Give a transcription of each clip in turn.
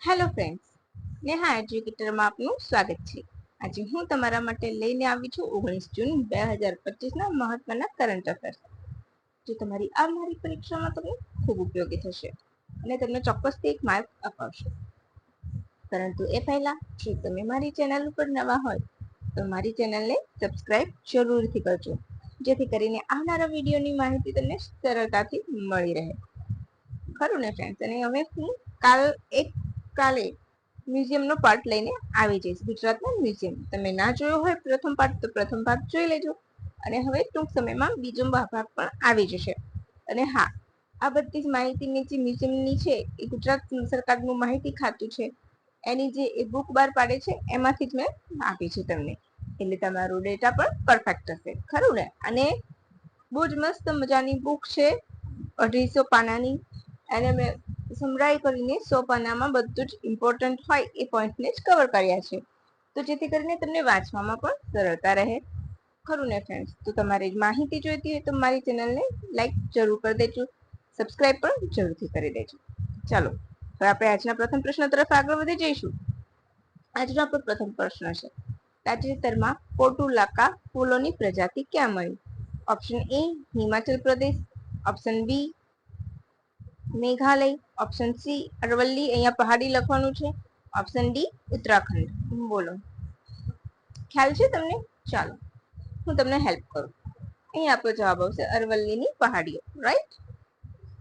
Hello friends, Neha એજ્યુકેટરમાં આપનું સ્વાગત છે. આજે હું તમારા માટે લઈને આવી છું 19 જૂન 2025ના મહત્વના કરંટ અફેર્સ, જે તમારી આવનારી પરીક્ષામાં તમને ખૂબ ઉપયોગી થશે અને તમને ચોક્કસથી એક માર્ક અપાવશે. પરંતુ એ પહેલા જો તમે મારી ચેનલ ઉપર નવા હોય તો મારી ચેનલને સબસ્ક્રાઇબ જરૂરથી કરજો, જેથી કરીને આવનારા વિડીયોની માહિતી તમને સરળતાથી મળી રહે. ખરું ને ફ્રેન્ડ્સ? અને હવે હું કાલે મ્યુઝિયમનો પાર્ટ લઈને આવી જઈશ. ગુજરાતના મ્યુઝિયમ તમે ના જોયો હોય પ્રથમ પાર્ટ તો પ્રથમ પાર્ટ જોઈ લેજો, અને હવે ટૂંક સમયમાં બીજો ભાગ પણ આવી જશે. અને હા, આ બધી જ માહિતીની જે મ્યુઝિયમની છે એ ગુજરાત સરકારનું માહિતી ખાતું છે, એની જે એ બુક બહાર પાડે છે એમાંથી જ મેં આપી છે તમને, એટલે તમારો ડેટા પણ પરફેક્ટ હશે. ખરું ને? અને બહુ જ મસ્ત મજાની બુક છે, 250 પાનાની. એને મેં સમરાઈ કરીને 100 પાનામાં બધું જ ઇમ્પોર્ટન્ટ હોય એ પોઈન્ટને જ કવર કર્યા છે, તો જેથી કરીને તમને વાંચવામાં પણ સરળતા રહે. ખરું ને ફ્રેન્ડ્સ? તો તમારે માહિતી જોઈતી હોય તો મારી ચેનલને લાઈક જરૂર કરી દેજો, સબસ્ક્રાઇબ પણ જરૂરથી કરી દેજો. ચાલો હવે આપણે આજના પ્રથમ પ્રશ્ન તરફ આગળ વધી જઈશું. આજનો આપણો પ્રથમ પ્રશ્ન છે, તાજેતરમાં પોર્ટુલાકા ફૂલોની પ્રજાતિ ક્યાં મળી? Option A Himachal Pradesh, option B Meghalaya, option C Aravalli, અહીંયા પહાડી લખવાનું છે, ઓપ્શન ડી ઉત્તરાખંડ. બોલો, ખ્યાલ છે તમને? ચાલો હું તમને હેલ્પ કરું. અહીં આપણો જવાબ આવશે અરવલ્લીની પહાડીઓ. રાઈટ?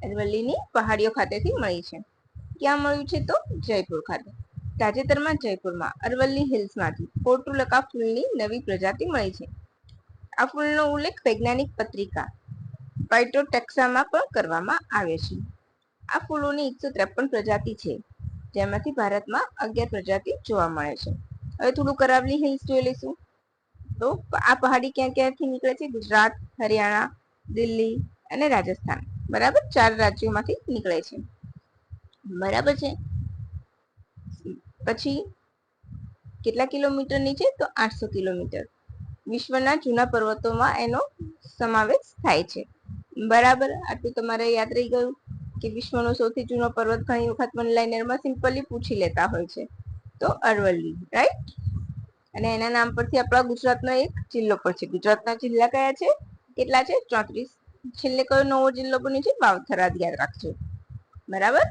અરવલ્લીની પહાડીઓ ખાતેથી મળી છે. ક્યાં મળ્યું છે? તો જયપુર ખાતે. તાજેતરમાં જયપુરમાં અરવલ્લી હિલ્સમાંથી પોર્ટુલકા ફૂલની નવી પ્રજાતિ મળી છે. આ ફૂલનો ઉલ્લેખ વૈજ્ઞાનિક પત્રિકા ફાઇટોટેક્સામાં પણ કરવામાં આવે છે. આ ફૂલોની 153 પ્રજાતિ છે, જેમાંથી ભારતમાં 11 પ્રજાતિ જોવા મળે છે. હવે થોડું અરાવલી હિલ્સ જોઈ લઈશું. તો આ પહાડી ક્યાં ક્યાંથી નીકળે છે? ગુજરાત, હરિયાણા, દિલ્હી અને રાજસ્થાન. બરાબર, 4 રાજ્યોમાંથી નીકળે છે. બરાબર છે. પછી કેટલા કિલોમીટરની છે? તો 800 કિલોમીટર. વિશ્વના જૂના પર્વતોમાં એનો સમાવેશ થાય છે. બરાબર, આટલું તમારે યાદ રહી ગયું કે વિશ્વનો સૌથી જૂનો પર્વત ઘણી વખત વન લાઇનરમાં સિમ્પલી પૂછી લેતા હોય છે, તો અરવલ્લી. રાઈટ? અને એના નામ પરથી આપણા ગુજરાતનો એક જિલ્લો પણ છે. ગુજરાતના જિલ્લા કયા છે? કેટલા છે? 34. છેલ્લે કયો નવો જિલ્લો બન્યો છે? બાવથરાદ. યાદ રાખજો. બરાબર.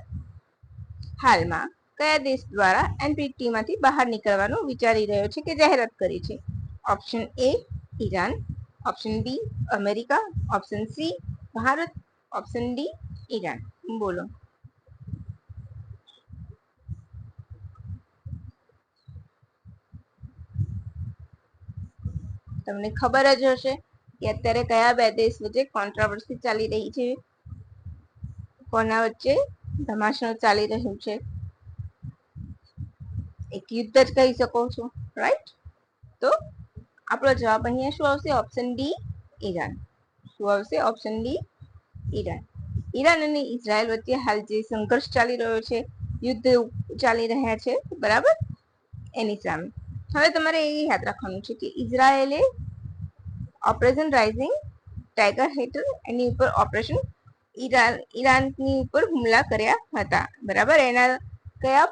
હાલમાં કયા દેશ દ્વારા એનપીટી માંથી બહાર નીકળવાનું વિચારી રહ્યો છે કે જાહેરાત કરી છે? Option A Iran, option B America, option C Bharat, option D Iran. બોલો. તમને ખબર જ હશે કે અત્યારે કયા બે દેશ વચ્ચે કોન્ટ્રાવર્સી ચાલી રહી છે? કોના વચ્ચે ધમાસાણ ચાલી રહ્યું છે? એક યુદ્ધ જ કહી શકો છો. રાઈટ? તો આપણો જવાબ અહીંયા શું આવશે? Option D Iran. શું આવશે? Option D Iran. ઈરાન અને ઇઝરાયલ વચ્ચે હાલ જે સંઘર્ષ ચાલી રહ્યો છે, યુદ્ધ ચાલી રહ્યા છે, બરાબર, એની સામે. હવે તમારે એ યાદ રાખવાનું છે કે ઇઝરાયેલે ઓપરેશન રાઇઝિંગ ટાઈગર હેઠળ એની ઉપર ઓપરેશન ઈરાનની ઉપર હુમલા કર્યા હતા. બરાબર. એના કયા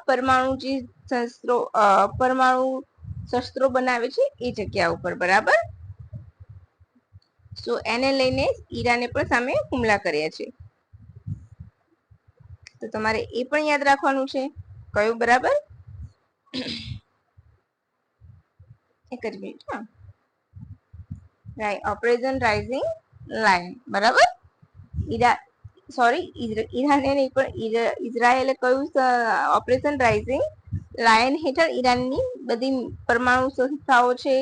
પરમાણુ શસ્ત્રો બનાવે છે એ જગ્યા ઉપર. બરાબર. સો એને લઈને ઈરાને પણ સામે હુમલા કર્યા છે. તો તમારે એ પણ યાદ રાખવાનું છે. કયું? બરાબર. એક જ મિનિટ. Operation rising lion. બરાબર. ઈરાને નહીં પણ ઇઝરાયેલે કયું ઓપરેશન રાઇઝિંગ લાયન હેઠળ ઈરાનની બધી પરમાણુ સંસ્થાઓ છે,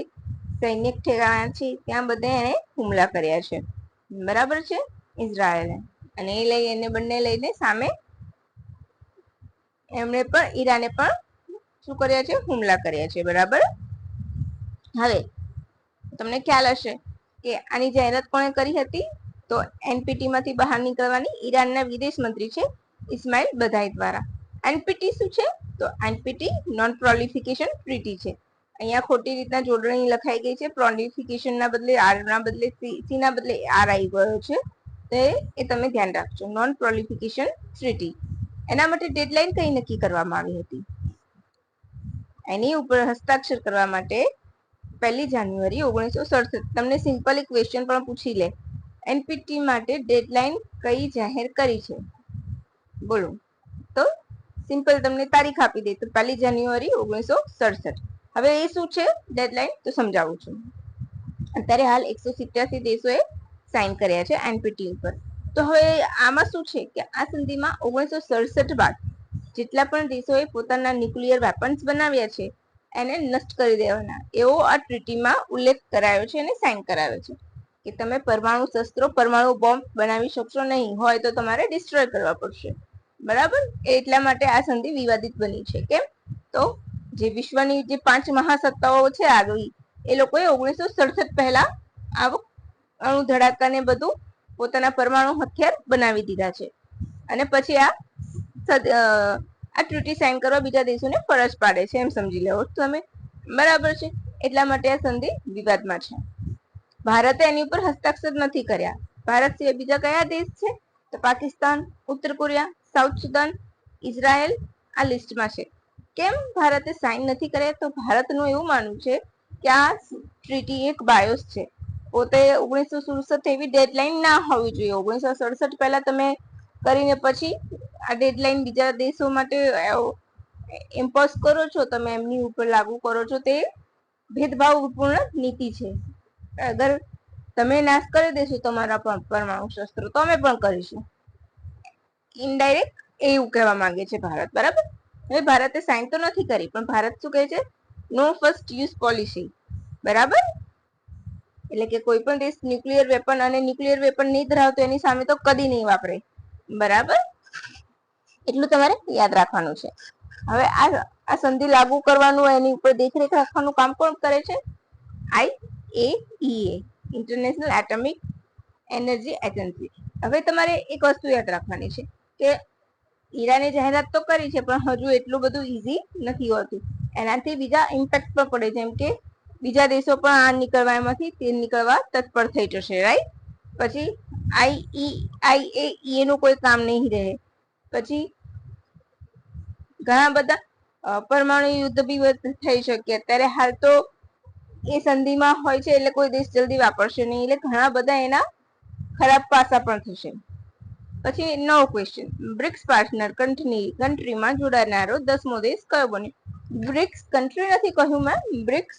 સૈનિક ઠેકાણા છે, ત્યાં બધે એને હુમલા કર્યા છે. બરાબર છે. ઇઝરાયેલે. અને એને બંને લઈને સામે એમણે પણ ઈરાને પણ શું કર્યા છે? હુમલા કર્યા છે. બરાબર. હવે તમને ખ્યાલ હશે કે આની જાહેરાત કોણે કરી હતી? તો એનપીટી માંથી બહાર નીકળવાની ઈરાનના વિદેશ મંત્રી છે ઇસ્માઇલ બધાઈ દ્વારા. એનપીટી શું છે? તો એનપીટી નોન પ્રોલિફિકેશન ટ્રીટી છે. અહીંયા ખોટી રીતના જોડણી લખાઈ ગઈ છે. પ્રોલિફિકેશન ના બદલે આર ના બદલે સી ના બદલે આર આવી ગયો છે. એ તમે ધ્યાન રાખજો. Non proliferation treaty. એના માટે ડેડલાઇન કઈ નક્કી કરવામાં આવી હતી? એની ઉપર હસ્તાક્ષર કરવા માટે 1 જાન્યુઆરી 1967. તમને સિમ્પલ ક્વેશ્ચન પણ પૂછી લે, એનપીટી માટે ડેડલાઇન કઈ જાહેર કરી છે? બોલો. તો સિમ્પલ તમને તારીખ આપી દે તો 1 જાન્યુઆરી 1967. હવે એ શું છે ડેડલાઇન, તો સમજાવું છું. અત્યારે હાલ 187 દેશોએ સાઇન કર્યા છે એનપીટી ઉપર. તો હવે આમાં શું છે કે આ સંધિમાં 1967 બાદ જેટલા પણ દેશોએ પોતાના ન્યુક્લિયર વેપન્સ બનાવ્યા છે એને નષ્ટ કરી દેવાના એવો આ ટ્રીટીમાં ઉલ્લેખ કરાયો છે અને સાઇન કરાયો છે કે તમે પરમાણુ શસ્ત્રો, પરમાણુ બોમ્બ બનાવી શકશો નહીં, હોય તો તમારે ડિસ્ટ્રોય કરવા પડશે. બરાબર? એટલા માટે આ સંધિ વિવાદિત બની છે. કેમ? તો જે વિશ્વની જે 5 મહાસત્તાઓ છે આગળ, એ લોકોએ 1967 પહેલા આવું અણુ ધડાકા ને બધું પોતાના પરમાણુ હથિયાર બનાવી દીધા છે અને પછી આ ટ્રીટી સાઇન કરવા બીજા દેશોને ફરજ પાડે છે, એમ સમજી લેવો તમે. બરાબર છે? એટલા માટે આ સંધિ વિવાદમાં છે. ભારતે એની ઉપર હસ્તાક્ષર નથી કર્યા. ભારત સિવાય બીજા કયા દેશ છે? તો પાકિસ્તાન, ઉત્તર કોરિયા, સાઉથ સુદાન, ઇઝરાયલ આ લિસ્ટમાં છે. કેમ ભારતે સાઇન નથી કર્યા? તો ભારતનું એવું માનવું છે કે આ ટ્રીટી એક બાયોસ છે. પોતે 1967 એવી ડેડલાઇન ના હોવી જોઈએ. 1967 પહેલા તમે કરીને પછી આ ડેડલાઇન બીજા દેશો માટે ઇમ્પોઝ કરો છો, તમે એમની ઉપર લાગુ કરો છો, તે ભેદભાવપૂર્ણ નીતિ છે. અગર તમે નાશ કરી દેશો તમારા પરમાણુ શસ્ત્રો તો અમે પણ કરીશું. ઇનડાયરેક્ટ એવું કહેવા માંગે છે ભારત. બરાબર? હવે ભારતે સાઇન તો નથી કરી, પણ ભારત શું કહે છે? નો ફર્સ્ટ યુઝ પોલિસી. બરાબર? એટલે કે કોઈ પણ દેશ ન્યુક્લિયર વેપન અને ન્યુક્લિયર વેપન નહીં ધરાવતો એની સામે તો કદી નહીં વાપરે. બરાબર? એટલું તમારે યાદ રાખવાનું છે. હવે આ સંધિ લાગુ કરવાનું, એની ઉપર દેખરેખ રાખવાનું કામ કોણ કરે છે? IAEA, international atomic energy agency. હવે તમારે એક વસ્તુ યાદ રાખવાની છે કે ઈરાને જાહેરાત તો કરી છે, પણ હજુ એટલું બધું ઈઝી નથી હોતું. એનાથી બીજા ઇમ્પેક્ટ પણ પડે, જેમ કે બીજા દેશો પણ આ નીકળવા એમાંથી તે નીકળવા તત્પર થઈ જશે. રાઈટ? પછી IAEA નું કોઈ કામ નહીં રહે. પછી ઘણા બધા પરમાણુ યુદ્ધ બી થઈ શકે. અત્યારે હાલ તો એ સંધિમાં હોય છે એટલે કોઈ દેશ જલ્દી વાપરશે નહીં, એટલે ઘણા બધા એના ખરાબ પાસા પણ થશે. પછી 9 ક્વેશ્ચન, બ્રિક્સ પાર્ટનર કન્ટ્રીમાં જોડાનારો 10મો દેશ કયો બન્યો? બ્રિક્સ કન્ટ્રી નથી કહ્યું મેં, બ્રિક્સ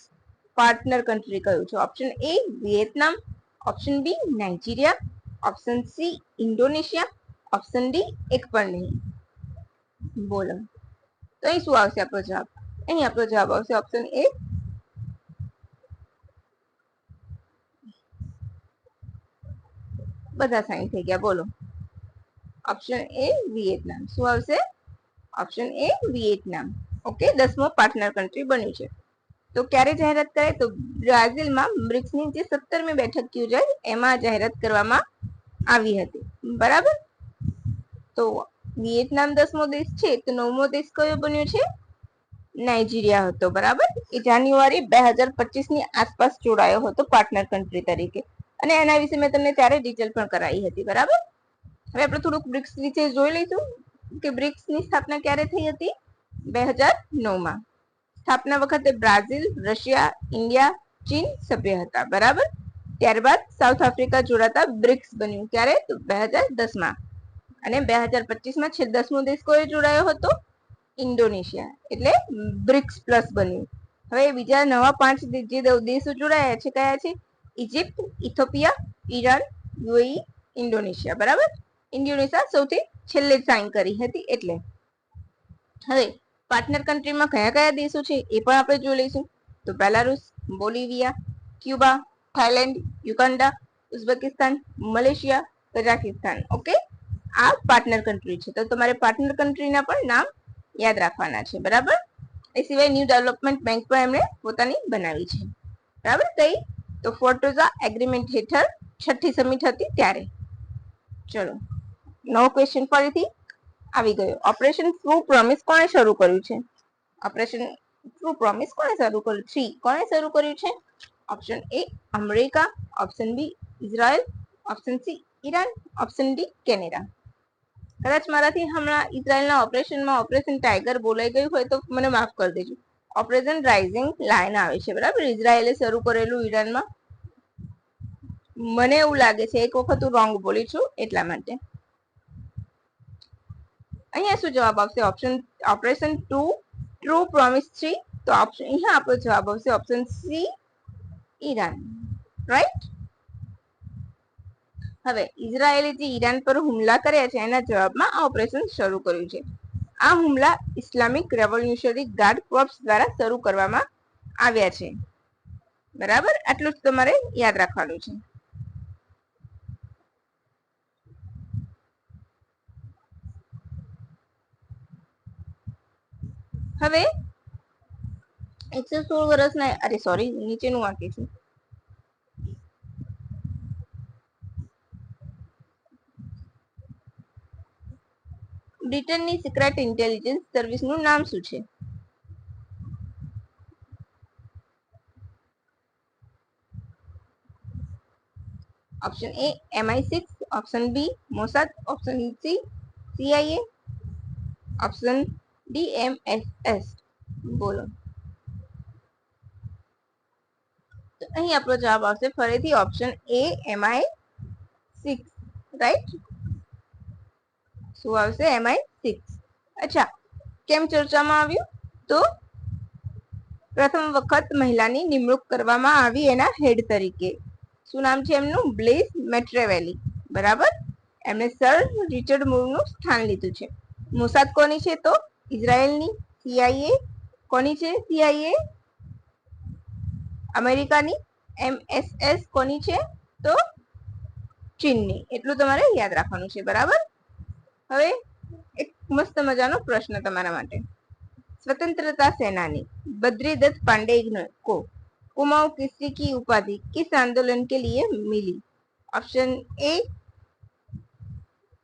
પાર્ટનર કન્ટ્રી કહ્યું છે. Option A Vietnam, option B Nigeria, option C Indonesia, option D એક પણ નહીં. બોલો. તો અહીં શું આવશે આપણો જવાબ? અહીં આપણો જવાબ આવશે ઓપ્શન એ. બધા સાઈન થઈ ગયા. બોલો. Option A Vietnam. શું આવશે? Option A Vietnam. ઓકે, 10મો પાર્ટનર કન્ટ્રી બન્યું છે. તો ક્યારે જાહેરાત કરે? તો બ્રાઝિલમાં બ્રિક્સની જે 17મી બેઠક યોજાઈ એમાં જાહેરાત કરવામાં આવી હતી. બરાબર? તો વિયેતનામ 10મો દેશ છે, તો 9મો દેશ કયો બન્યો છે? નાઇજીરિયા હતો. બરાબર? એ જાન્યુઆરી 2025 ની આસપાસ જોડાયો હતો પાર્ટનર કન્ટ્રી તરીકે, અને એના વિશે મેં તમને ત્યારે ડિટેલ પણ કરાવી હતી. બરાબર? હવે આપણે થોડુંક બ્રિક્સ વિશે જોઈ લઈશું કે બ્રિક્સની સ્થાપના ક્યારે થઈ હતી? 2009માં. સ્થાપના વખતે બ્રાઝિલ, રશિયા, ઇન્ડિયા, ચીન સભ્ય હતા. બરાબર? ત્યારબાદ સાઉથ આફ્રિકા જોડાતા બ્રિક્સ બન્યું. ક્યારે? તો 2010માં. અને 2025માં 10મો દેશ કોઈ જોડાયો હતો? ઇન્ડોનેશિયા. એટલે બ્રિક્સ પ્લસ બન્યું. હવે બીજા નવા 5 જે દેશો જોડાયા છે કયા છે? Egypt, Ethiopia, Iran, UAE, Indonesia. બરાબર? ઇન્ડોનેશિયા સૌથી છેલ્લે સાઇન કરી હતી એટલે. હવે પાર્ટનર કન્ટ્રીમાં કયા કયા દેશો છે એ પણ આપણે જોઈ લઈશું. તો Belarus, Bolivia, Cuba, Thailand, Uganda, Uzbekistan, Malaysia, Kazakhstan. Okay, આ પાર્ટનર કન્ટ્રી છે. તો તમારે પાર્ટનર કન્ટ્રીના પણ નામ યાદ રાખવાના છે. બરાબર? એ સિવાય ન્યૂ ડેવલપમેન્ટ બેંક પણ એમણે પોતાની બનાવી છે. બરાબર? કઈ? તો ફોર્ટોઝા એગ્રીમેન્ટ હેઠળ 6ઠ્ઠી સમિટ હતી ત્યારે. ચલો, નવો ક્વેશ્ચન ફરીથી આવી ગયો. ઓપરેશન ટ્રુ પ્રોમિસ કોણે શરૂ કર્યું છે? ઓપરેશન ટ્રુ પ્રોમિસ કોણે શરૂ કર્યું છે? કોણે શરૂ કર્યું છે? Option A America, option B Israel, option C Iran, option D Canada. કદાચ મારાથી હમણાં ઇઝરાયલના ઓપરેશનમાં ઓપરેશન ટાઈગર બોલાઈ ગયું હોય તો મને માફ કરી દેજો. ઓપરેશન રાઇઝિંગ લાયન આવે છે, બરાબર, ઇઝરાયલે શરૂ કરેલું ઈરાનમાં. મને એવું લાગે છે એક વખત હું રોંગ બોલી છું એટલા માટે. અહીંયા શું જવાબ આવશે? Operation 2 true promise 3. તો અહીંયા આપણો જવાબ આવશે ઓપ્શન સી, ઈરાન. રાઈટ. હવે ઇઝરાયેલે જે ઈરાન પર હુમલા કર્યા છે એના જવાબમાં આ ઓપરેશન શરૂ કર્યું છે. આ હુમલા ઇસ્લામિક રેવોલ્યુશનરી ગાર્ડ કોર્પ્સ દ્વારા શરૂ કરવામાં આવ્યા છે, બરાબર. આટલું જ તમારે યાદ રાખવાનું છે. હવે 116 વર્ષના, અરે સોરી, નીચેનું વાક્ય છે. બ્રિટનની સિક્રેટ ઇન્ટેલિજન્સ સર્વિસનું નામ શું છે? Option A MI6, option B Mossad, option C CIA, option D MSS. બોલો. તો અહીં આપણો જવાબ આવશે ફરીથી ઓપ્શન એ MI6. રાઈટ. શું આવશે? MI6. અચ્છા, કેમ ચર્ચામાં આવ્યું? તો પ્રથમ વખત મહિલાની નિમણૂક કરવામાં આવી એના હેડ તરીકે. શું નામ છે એમનું? બ્લેઝ મેટ્રેવેલી, બરાબર. એમણે સર રિચર્ડ મૂરનું સ્થાન લીધું છે. મોસાદ કોની છે? તો ઇઝરાયલની. CIA કોની છે? CIA અમેરિકાની. MSS કોની છે? તો ચીનની. એટલું તમારે યાદ રાખવાનું છે, બરાબર. હવે એક મસ્ત મજાનો પ્રશ્ન તમારા માટે. स्वतंत्रता सेनानी बद्रीदत्त पांडे को कुमाऊं किसरी की उपाधि किस आंदोलन के लिए मिली? ऑप्शन ए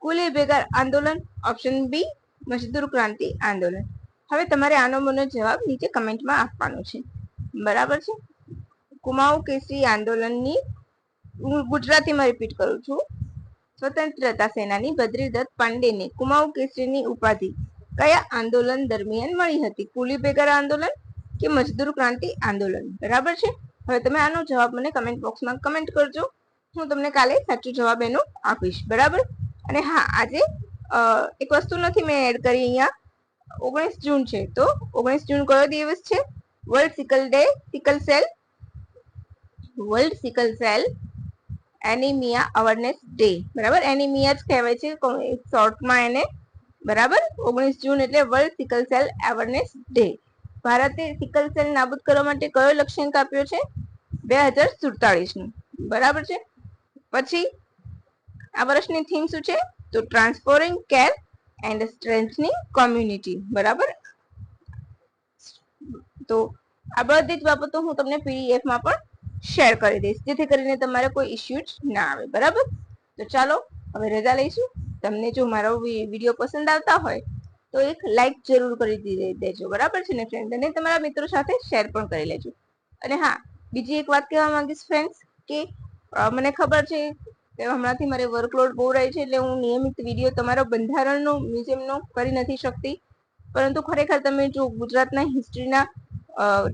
कुले बेगार आंदोलन, ऑप्शन बी मजदूर क्रांति आंदोलन. હવે તમારે આનો મને જવાબ નીચે કમેન્ટમાં આપવાનો છે, બરાબર છે. કુમાઉં કેસરી આંદોલનની, હું ગુજરાતીમાં રિપીટ કરું છું. સ્વતંત્રતા સેનાની બદ્રીદત્ત પાંડેને કુમાઉં કેસરીની ઉપાધિ કયા આંદોલન દરમિયાન મળી હતી? કુલી બેગાર આંદોલન કે મજદૂર ક્રાંતિ આંદોલન, બરાબર છે. હવે તમે આનો જવાબ મને કમેન્ટ બોક્સમાં કમેન્ટ કરજો. હું તમને કાલે સાચો જવાબ એનો આપીશ, બરાબર. અને હા, આજે એક વસ્તુ નથી મેં એડ કરી અહીંયા. 19 જૂન છે, તો 19 જૂન કયો દિવસ છે? World sickle day, world sickle cell anaemia awareness day, બરાબર. એનિમિયા જ કહેવાય છે શોર્ટમાં એને, બરાબર. 19 જૂન એટલે world sickle cell awareness day. ભારતે સિકલ સેલ નાબૂદ કરવા માટે કયો લક્ષ્યાંક આપ્યો છે? 2047 નું, બરાબર છે. પછી આ વર્ષની થીમ શું છે? તો ટ્રાન્સફોરિંગ કેર એન્ડ સ્ટ્રેન્થનિંગ કોમ્યુનિટી, બરાબર. તો આ બધી જ બાબતો હું તમને PDF માં પણ શેર કરી દઈશ, જેથી કરીને તમારે કોઈ ઇસ્યુ ના આવે, બરાબર. તો ચાલો હવે રજા લઈશું. તમને જો મારો વિડીયો પસંદ આવતા હોય તો એક લાઈક જરૂર કરી દેજો, બરાબર છે ને ફ્રેન્ડ, અને તમારા મિત્રો સાથે શેર પણ કરી લેજો. અને હા, બીજી એક વાત કહેવા માંગીશ ફ્રેન્ડ્સ કે મને ખબર છે કે હમણાંથી મારે વર્કલોડ બહુ રહે છે, એટલે હું નિયમિત વિડીયો તમારો બંધારણનો મ્યુઝિયમનો કરી નથી શકતી. પરંતુ ખરેખર તમે જો ગુજરાતના હિસ્ટ્રીના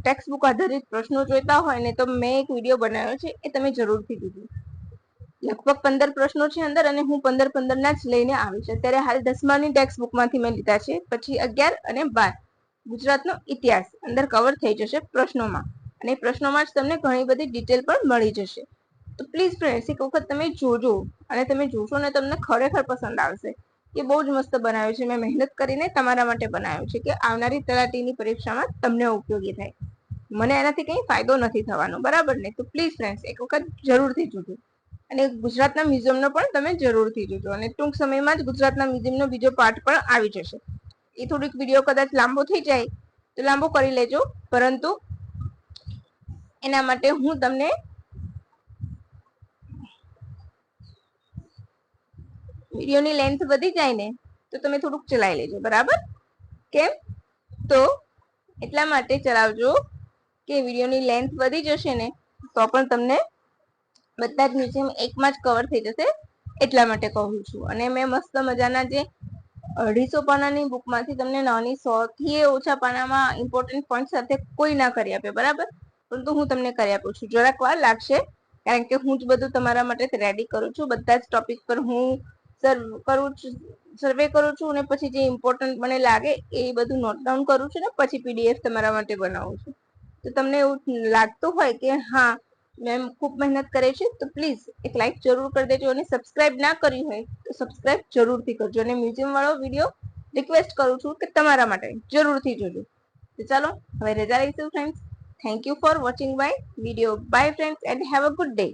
ટેક્સ્ટ બુક આધારિત પ્રશ્નો જોઈતા હોય ને, તો મેં એક વિડીયો બનાવ્યો છે, એ તમે જરૂરથી જોજો. લગભગ 15 પ્રશ્નો છે અંદર, અને હું 15 ના જ લઈને આવી છે. અત્યારે હાલ 10માની ટેક્સ્ટ બુકમાંથી મેં લીધા છે. પછી 11 અને 12 ગુજરાતનો ઇતિહાસ અંદર કવર થઈ જશે પ્રશ્નોમાં, અને પ્રશ્નોમાં જ તમને ઘણી બધી ડિટેલ પણ મળી જશે. તો પ્લીઝ ફ્રેન્ડ્સ, એક વખત તમે જોજો, અને તમે જોશો ને તમને ખરેખર પસંદ આવશે. એ બહુ જ મસ્ત બનાવ્યું છે. મેં મહેનત કરીને તમારા માટે બનાવ્યું છે કે આવનારી તલાટીની પરીક્ષામાં તમને ઉપયોગી થાય. મને એનાથી કંઈ ફાયદો નથી થવાનો, બરાબર ને. તો પ્લીઝ ફ્રેન્ડ્સ, એક વખત જરૂરથી જોજો. અને ગુજરાતના મ્યુઝિયમનો પણ તમે જરૂરથી જોજો. અને ટૂંક સમયમાં જ ગુજરાતના મ્યુઝિયમનો બીજો પાર્ટ પણ આવી જશે. એ થોડીક વિડીયો કદાચ લાંબો થઈ જાય તો લાંબો કરી લેજો, પરંતુ એના માટે હું તમને વિડીયોની લેન્થ વધી જાય ને તો તમે થોડુંક ચલાવી લેજો, બરાબર. કેમ? તો એટલા માટે ચલાવજો કે વિડીયોની લેન્થ વધી જશે ને તો પણ તમને બધા જ મ્યુઝિયમ એકમાં જ કવર થઈ જશે, એટલા માટે કહું છું. અને મેં મસ્ત મજાના જે 250 પાનાની બુકમાંથી તમને નાની 100 થી ઓછા પાનામાં ઇમ્પોર્ટન્ટ પોઈન્ટ સાથે કોઈ ના કરી આપે, બરાબર, પરંતુ હું તમને કરી આપું છું. જરાક વાર લાગશે કારણ કે હું જ બધું તમારા માટે રેડી કરું છું. બધા જ ટોપિક પર હું સર્વે કરું છું અને પછી જે ઇમ્પોર્ટન્ટ મને લાગે એ બધું નોટ ડાઉન કરું છું ને પછી પીડીએફ તમારા માટે બનાવું છું. તો તમને એવું લાગતું હોય કે હા મેમ ખૂબ મહેનત કરે છે તો પ્લીઝ એક લાઈક જરૂર કરી દેજો, અને સબસ્ક્રાઇબ ના કરી હોય તો સબસ્ક્રાઇબ જરૂરથી કરજો. અને મ્યુઝિયમ વાળો વિડીયો રિક્વેસ્ટ કરું છું કે તમારા માટે જરૂરથી જોજો. તો ચાલો હવે રજા લઈશું friends. Thank you for watching my video. By friends and have a good day.